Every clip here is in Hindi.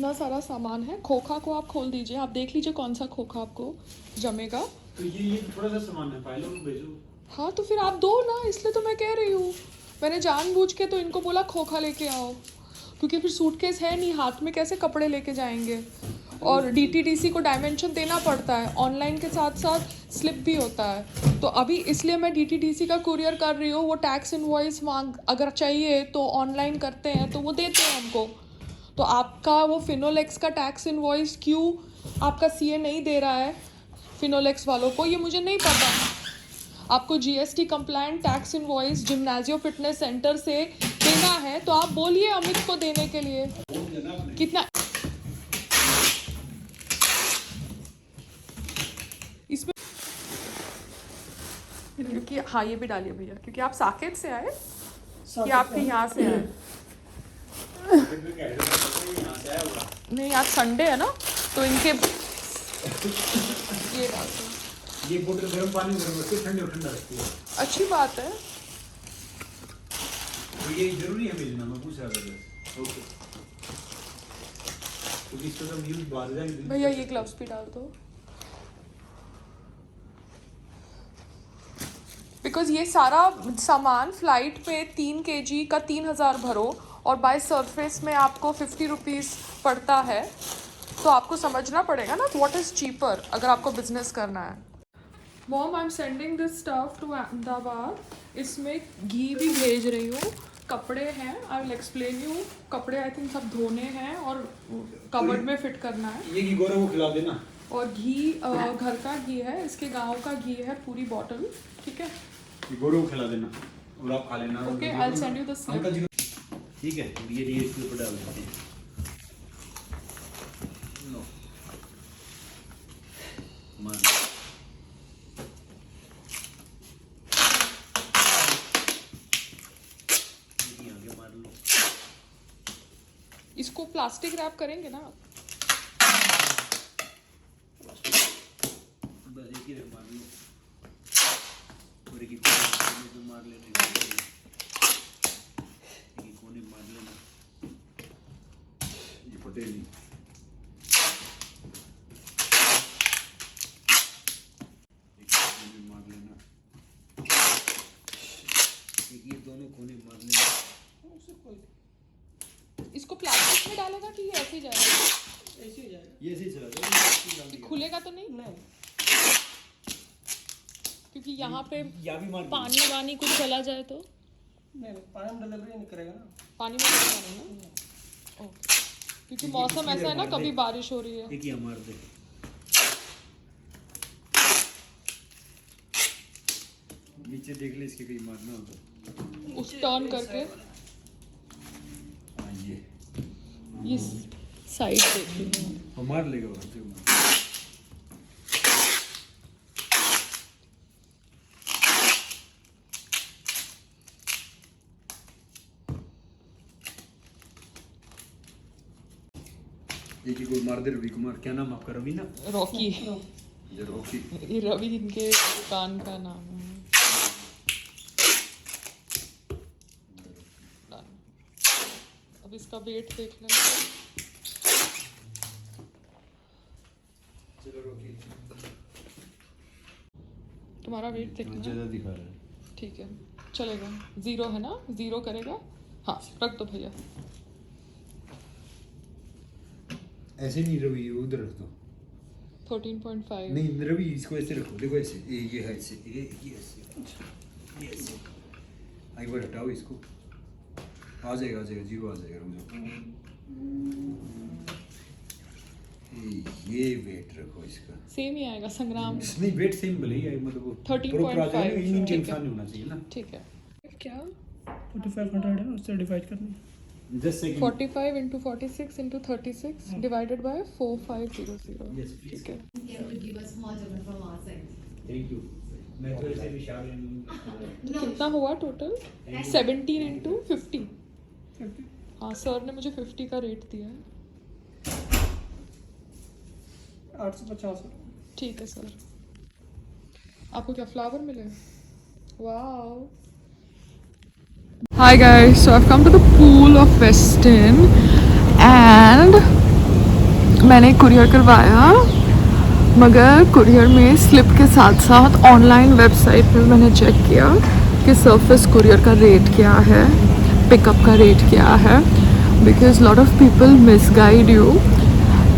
इतना सारा सामान है। खोखा को आप खोल दीजिए, आप देख लीजिए कौन सा खोखा आपको जमेगा। तो ये थोड़ा सा सामान है, फाइलों में भेजो। हाँ तो फिर आप दो ना, इसलिए तो मैं कह रही हूँ। मैंने जानबूझ के तो इनको बोला खोखा लेके आओ, क्योंकि फिर सूटकेस है नहीं, हाथ में कैसे कपड़े लेके जाएंगे। और डीटीडीसी को डायमेंशन देना पड़ता है, ऑनलाइन के साथ साथ स्लिप भी होता है। तो अभी इसलिए मैं डीटीडीसी का कुरियर कर रही हूँ। वो टैक्स इनवॉइस मांग अगर चाहिए तो ऑनलाइन करते हैं तो वो देते हैं हमको। तो आपका वो फिनोलेक्स का टैक्स इनवॉइस क्यों आपका सीए नहीं दे रहा है फिनोलेक्स वालों को, ये मुझे नहीं पता। आपको GST compliant tax invoice Gymnazio fitness centre से देना है तो आप बोलिए अमित को देने के लिए। कितना इसमें, क्योंकि हाँ ये भी डालिए भैया, क्योंकि आप साकेत से आए कि आपके यहाँ से आए। नहीं आज संडे है ना, तो इनके ये डालते हैं। ये बोतल गर्म पानी में रखती है, ठंडा ठंडा रखती है। अच्छी बात है। तो ये जरूरी है भेजना, मैं पूछ रहा था। ओके, तो इसको सब यूज बाहर जाएंगे भैया ये ग्लव्स भी डाल दो, बिकॉज ये सारा सामान फ्लाइट पे 3 kg का 3000 भरो और बाय सरफेस में आपको 50 रुपीज़ पड़ता है। तो आपको समझना पड़ेगा ना व्हाट इज़ चीपर अगर आपको बिजनेस करना है। Mom I am sending this stuff to Ahmedabad. इसमें घी भी भेज रही हूँ, कपड़े हैं, आई विल एक्सप्लेन यू। कपड़े आई थिंक सब धोने हैं और कबर्ड में फिट करना है। ये घी गौरव को खिला देना। और घी घर का घी है, इसके गांव का घी है पूरी बॉटल, ठीक है। ये गौरव को खिला देना और आप खा लेना। Okay I will send you the slip. ठीक है, ये इसके ऊपर डाल देते हैं। लो मार लो, इसको प्लास्टिक रैप करेंगे ना आप? बस एक ही मार लो और एक ही मार लेने, एक कोने मार लेना, ये फटे नहीं। एक कोने मार लेना, एक ये दोनों कोने मार लेना। इसको प्लास्टिक में डालेगा कि ये ऐसे ही जाएगा? ऐसे ही जाएगा। ये ऐसे ही चला जाएगा, खुलेगा तो नहीं? नहीं, क्योंकि यहाँ पे या भी मार पानी वानी कुछ चला जाए तो नहीं पानी में डिलीवरी नहीं करेगा ना। पानी में चलेगा नहीं ना। ओके, क्योंकि मौसम ऐसा है ना, कभी बारिश हो रही है। एक ही मार दे। नीचे देख ले, इसके कहीं मारना होगा उस टर्न करके ये साइड देखिए, वो मार लेगा वो जो मार। एक ही गोल मार दे। रवि कुमार, क्या नाम आपका? रवि ना? रॉकी। ये रॉकी। ये रवि इनके दुकान का नाम है। अब इसका वेट देख लेना। चलो रॉकी, तुम्हारा वेट देख लेना। ज्यादा दिखा रहा है। ठीक है चलेगा, 0 है ना, 0 करेगा। हाँ रख दो भैया। ऐसे नहीं रवि, उधर रख दो। 13.5 नहीं रवि, इसको ऐसे रखो, देखो ऐसे, ये है ऐसे, ये ऐसे, ये ऐसे। एक बार हटाओ इसको, आ जाएगा 0 आ जाएगा। ये वेट रखो इसका, सेम ही आएगा संग्राम। नहीं वेट सेम भले ही आए, मतलब 13.5 इंडियन इंसान होना चाहिए ना। ठीक है। क्या 4500 है, उससे डिवाइड करना। Just second. 45 into 46 into 36 divided by 4500। Yes, please. ठीक है। Can you give a small judgment from our side? Thank you. मैं तो ऐसे विशाल कितना हुआ टोटल? 17 into 50। हाँ सर ने मुझे 50 का रेट दिया है। 850। ठीक है सर। आपको क्या फ्लावर मिले? Wow. Hi guys, so I've come to the pool of Westin and मैंने कुरियर करवाया, मगर कुरियर में स्लिप के साथ साथ ऑनलाइन वेबसाइट पे मैंने चेक किया कि सरफेस कुरियर का रेट क्या है, पिकअप का रेट क्या है, because lot of people misguide you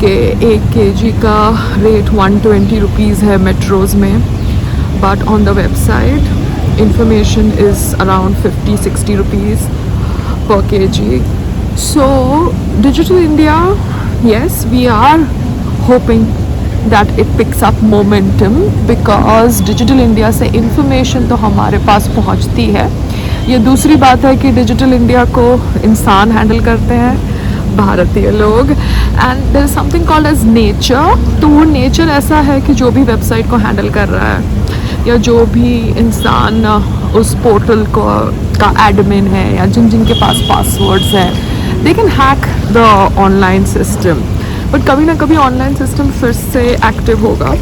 कि 1 kg का रेट 120 रुपीज़ है मेट्रोज़ में, but on the website information is around 50-60 rupees per kg. So Digital India, yes, we are hoping that it picks up momentum because Digital India से information तो हमारे पास पहुंचती है. ये दूसरी बात है कि Digital India को इंसान हैंडल करते हैं, भारतीय लोग, and there is something called as nature. तो वो नेचर ऐसा है कि जो भी वेबसाइट को हैंडल कर रहा है या जो भी इंसान उस पोर्टल को का एडमिन है या जिनके पास पासवर्ड्स हैं, they can hack the online system. But कभी ना कभी ऑनलाइन सिस्टम फिर से एक्टिव होगा,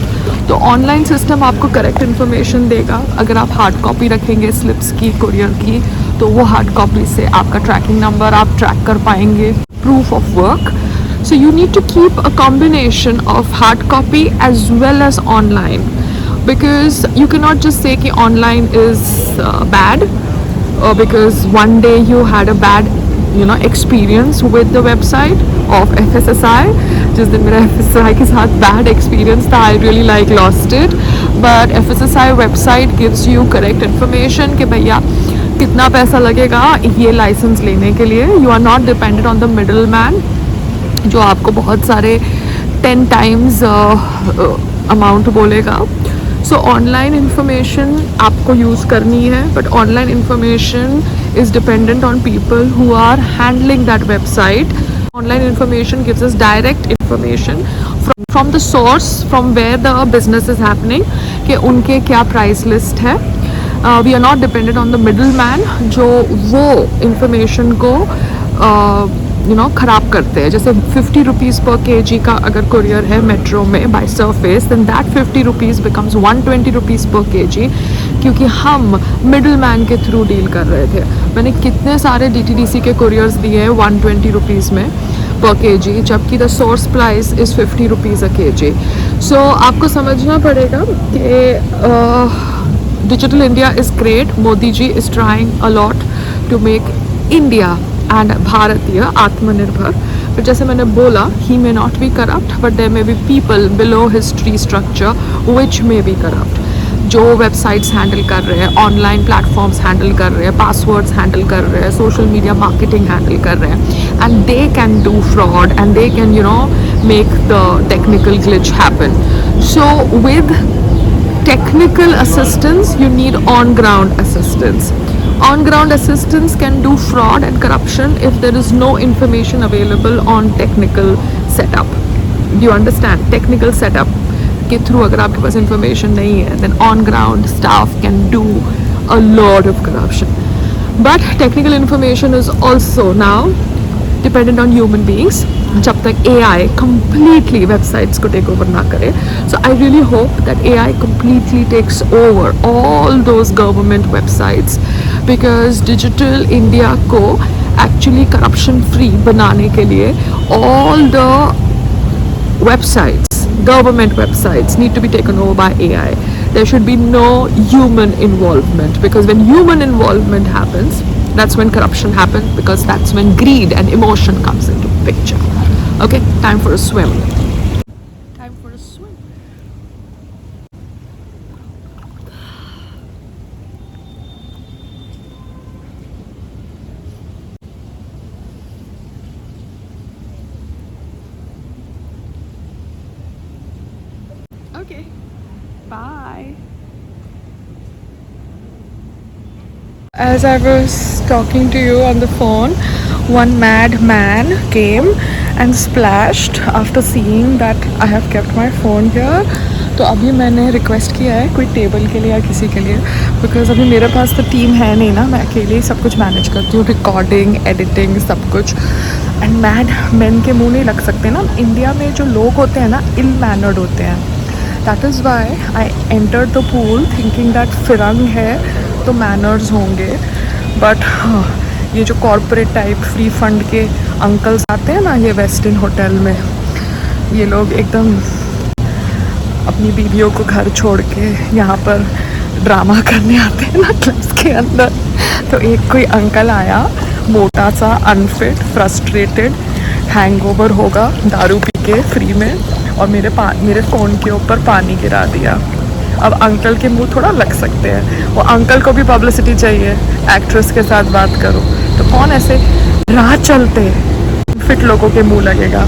तो ऑनलाइन सिस्टम आपको करेक्ट इन्फॉर्मेशन देगा. अगर आप हार्ड कॉपी रखेंगे स्लिप्स की, कुरियर की, तो वो हार्ड कॉपी से आपका ट्रैकिंग नंबर आप ट्रैक कर पाएंगे, proof of work. So you need to keep a combination of hard copy as well as online, because you cannot just say कि online is bad, because one day you had a bad experience with the website of FSSAI. जिस दिन मेरा FSSAI के साथ bad experience था, I really lost it. But FSSAI website gives you correct information कि भैया कितना पैसा लगेगा ये लाइसेंस लेने के लिए. You are not dependent on the middleman जो आपको बहुत सारे 10 times अमाउंट बोलेगा. सो ऑनलाइन इंफॉर्मेशन आपको यूज़ करनी है, but online information is dependent on people who are handling that website. Online information gives us direct information from the source from where the business is happening कि उनके क्या प्राइस लिस्ट है. We are not dependent on the middle man जो वो इंफॉर्मेशन को ख़राब करते हैं. जैसे 50 रुपीज़ पर kg का अगर कुरियर है मेट्रो में by surface, then that 50 rupees becomes 120 rupees पर kg, क्योंकि हम मिडल मैन के थ्रू डील कर रहे थे. मैंने कितने सारे DTDC के कुरियर्स दिए हैं 120 रुपीज़ में पर kg, जबकि the source price is 50 rupees a kg. So आपको समझना पड़ेगा कि digital India is great. Modi ji is trying a lot to make India and भारतीय आत्मनिर्भर. but जैसे मैंने बोला, he may not be corrupt, but there may be people below his tree structure which may be corrupt, जो वेबसाइट्स हैंडल कर रहे हैं, ऑनलाइन प्लेटफॉर्म्स हैंडल कर रहे हैं, पासवर्ड्स हैंडल कर रहे हैं, सोशल मीडिया मार्केटिंग हैंडल कर रहे हैं, and they can do fraud and they can make the technical glitch happen. So with technical assistance you need on ground assistance. On ground assistance can do fraud and corruption if there is no information available on technical setup. Do you understand? Technical setup के through अगर आपके पास information नहीं है, then on ground staff can do a lot of corruption. But technical information is also now dependent on human beings जब तक AI completely websites को take over ना करे. So I really hope that AI completely takes over all those government websites, because Digital India को actually corruption free बनाने के लिए all the websites, government websites need to be taken over by AI. There should be no human involvement, because when human involvement happens, that's when corruption happens, because that's when greed and emotion comes into picture. Okay, time for a swim. Time for a swim. Okay, bye. As I was talking to you on the phone, one mad man came and splashed after seeing that I have kept my phone here. तो अभी मैंने रिक्वेस्ट किया है कोई टेबल के लिए या किसी के लिए, बिकॉज अभी मेरे पास तो टीम है नहीं ना, मैं अकेले ही सब कुछ मैनेज करती हूँ, रिकॉर्डिंग, एडिटिंग, सब कुछ. एंड मैड मैन के मुँह नहीं लग सकते ना. इंडिया में जो लोग होते हैं ना, इल मैनर्ड होते हैं. That is why I entered the pool thinking that फिरंग है तो मैनर्स होंगे. बट ये जो कॉर्पोरेट टाइप फ्री फंड के अंकल्स आते हैं ना, ये वेस्टर्न होटल में, ये लोग एकदम अपनी बीवियों को घर छोड़ के यहाँ पर ड्रामा करने आते हैं ना क्लास के अंदर। तो एक कोई अंकल आया, मोटा सा, अनफिट, फ्रस्ट्रेटेड, हैंगओवर होगा दारू पी के फ्री में, और मेरे फ़ोन के ऊपर पानी गिरा दिया। अब अंकल के मुंह थोड़ा लग सकते हैं, वो अंकल को भी पब्लिसिटी चाहिए, एक्ट्रेस के साथ बात करो, तो कौन ऐसे राह चलते फिट लोगों के मुंह लगेगा।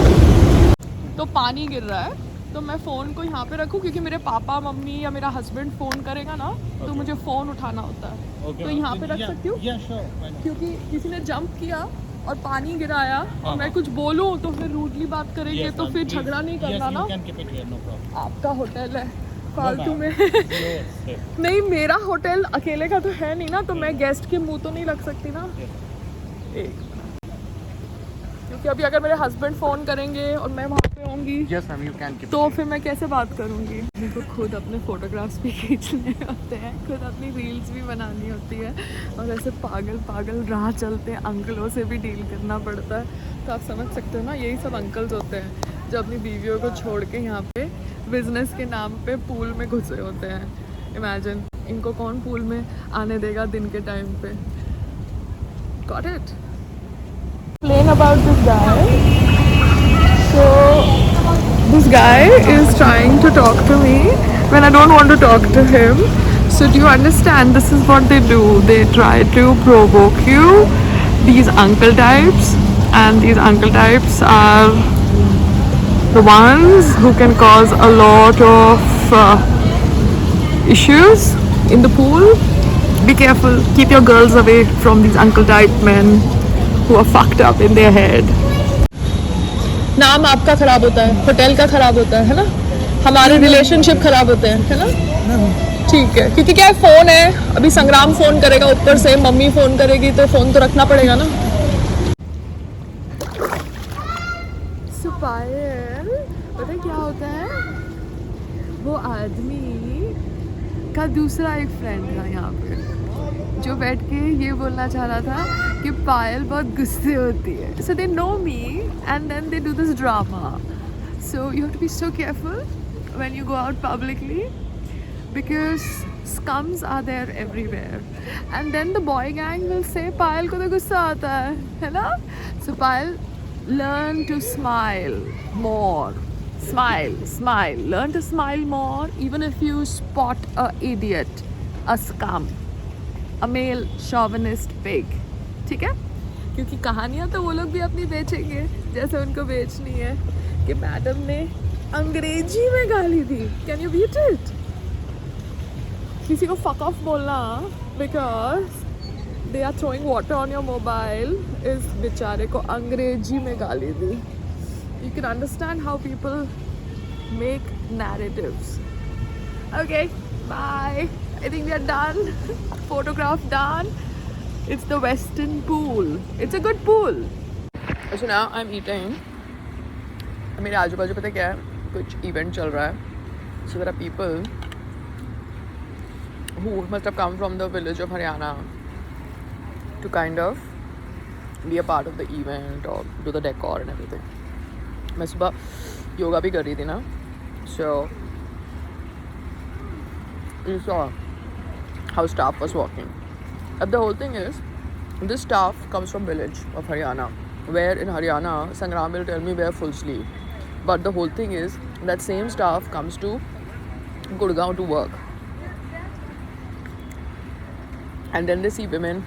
तो पानी गिर रहा है, तो मैं फ़ोन को यहाँ पे रखूँ क्योंकि मेरे पापा मम्मी या मेरा हस्बैंड फ़ोन करेगा ना, तो मुझे फ़ोन उठाना होता है। तो यहाँ पे रख सकती हूँ क्योंकि किसी ने जंप किया और पानी गिराया और मैं कुछ बोलूँ तो फिर रूडली बात करेंगे, तो फिर झगड़ा नहीं करना ना। आपका होटल है फालतू में नहीं, मेरा होटल अकेले का तो है नहीं ना, तो मैं गेस्ट के मुंह तो नहीं लग सकती ना। एक क्योंकि अभी अगर मेरे हस्बैंड फ़ोन करेंगे और मैं वहाँ पे होंगी तो फिर मैं कैसे बात करूँगी। मेरे को खुद अपने फ़ोटोग्राफ्स भी खींचने होते हैं, खुद अपनी रील्स भी बनानी होती है, और ऐसे पागल राह चलते हैं अंकलों से भी डील करना पड़ता है। तो आप समझ सकते हो ना, यही सब अंकल्स होते हैं जो अपनी बीवियों को छोड़ के यहाँ पे बिजनेस के नाम पे पूल में घुसे होते हैं। इमेजिन, इनको कौन पूल में आने देगा दिन के टाइम पे। Got it? Explain about this guy. So this guy is trying to talk to me when I don't want to talk to him. So do you understand? This is what they do. They try to provoke you. These uncle types, and these uncle types are the ones who can cause a lot of issues in the pool. Be careful. Keep your girls away from these uncle type men who are fucked up in their head. नाम आपका खराब होता है, होटल का खराब होता है ना, हमारे रिलेशनशिप खराब होते हैं, है ना। ठीक है, क्योंकि क्या है, फ़ोन है, अभी संग्राम फ़ोन करेगा, ऊपर से मम्मी फ़ोन करेगी, तो फ़ोन तो रखना पड़ेगा ना। सुपायल, पता है क्या होता है, वो आदमी का दूसरा एक फ्रेंड था यहाँ पे, जो बैठ के ये बोलना चाह रहा था कि पायल बहुत गुस्से होती है। So they know me and then they do this drama. So you have to be so careful when you go out publicly, because scams are there everywhere, and then the boy gang will say Payal को तो गुस्सा आता है ना। So Payal, learn to smile more. Smile. Learn to smile more, even if you spot a idiot, a scum, a male chauvinist pig. ठीक है? क्योंकि कहानियाँ तो वो लोग भी अपनी बेचेंगे जैसे उनको बेचनी है, कि मैडम ने अंग्रेजी में गाली दी। Can you beat it? किसी को fuck off बोलना because they are throwing water on your mobile, इस बेचारे को अंग्रेजी में गाली दी। You can understand how people make narratives. Okay, bye. I think we are done. Photograph done. It's the Western Pool. It's a good pool. So now I'm eating. मेरे आजू बाजू पता क्या है, कुछ event चल रहा है. So there are people who must have come from the village of Haryana to kind of be a part of the event or do the decor and everything. मैं सुबह योगा भी कर रही थी ना, so you saw how staff was walking. But the whole thing is, this staff comes from village of Haryana, where in Haryana, Sangram will tell me wear full sleeve. But the whole thing is, that same staff comes to Gurgaon to work. And then they see women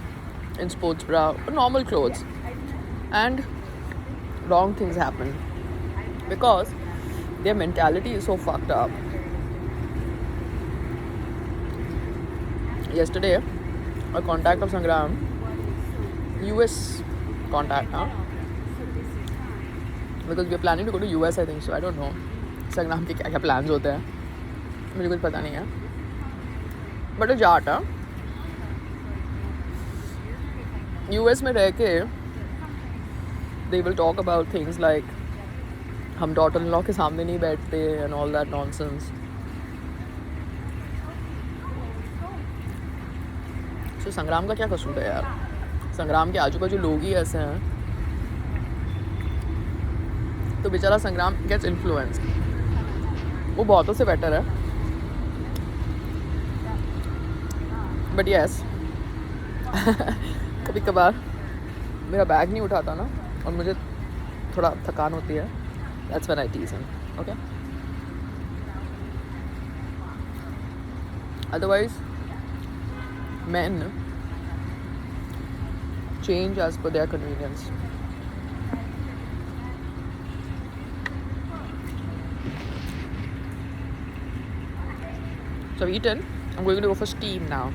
in sports bra, normal clothes. And wrong things happen. Because their mentality is so fucked up. Yesterday, a contact of Sangram, US contact, because we are planning to go to US, I think so. I don't know. Sangram के क्या क्या plans होते हैं, मुझे कुछ पता नहीं है. But a जाट है, US में रह के, they will talk about things like हम डॉटर इन लॉ के सामने नहीं बैठते एंड ऑल दैट नॉनसेंस. सो संग्राम का क्या कसूर है यार, संग्राम के आजू बाजू लोग ही ऐसे हैं. तो बेचारा संग्राम गेट्स इन्फ्लुएंस. वो बहुतों से बेटर है. बट यस कभी कभार मेरा बैग नहीं उठाता ना और मुझे थोड़ा थकान होती है. That's when I Ts him. Okay, otherwise men change as per their convenience. So I've eaten. I'm going to go for steam now.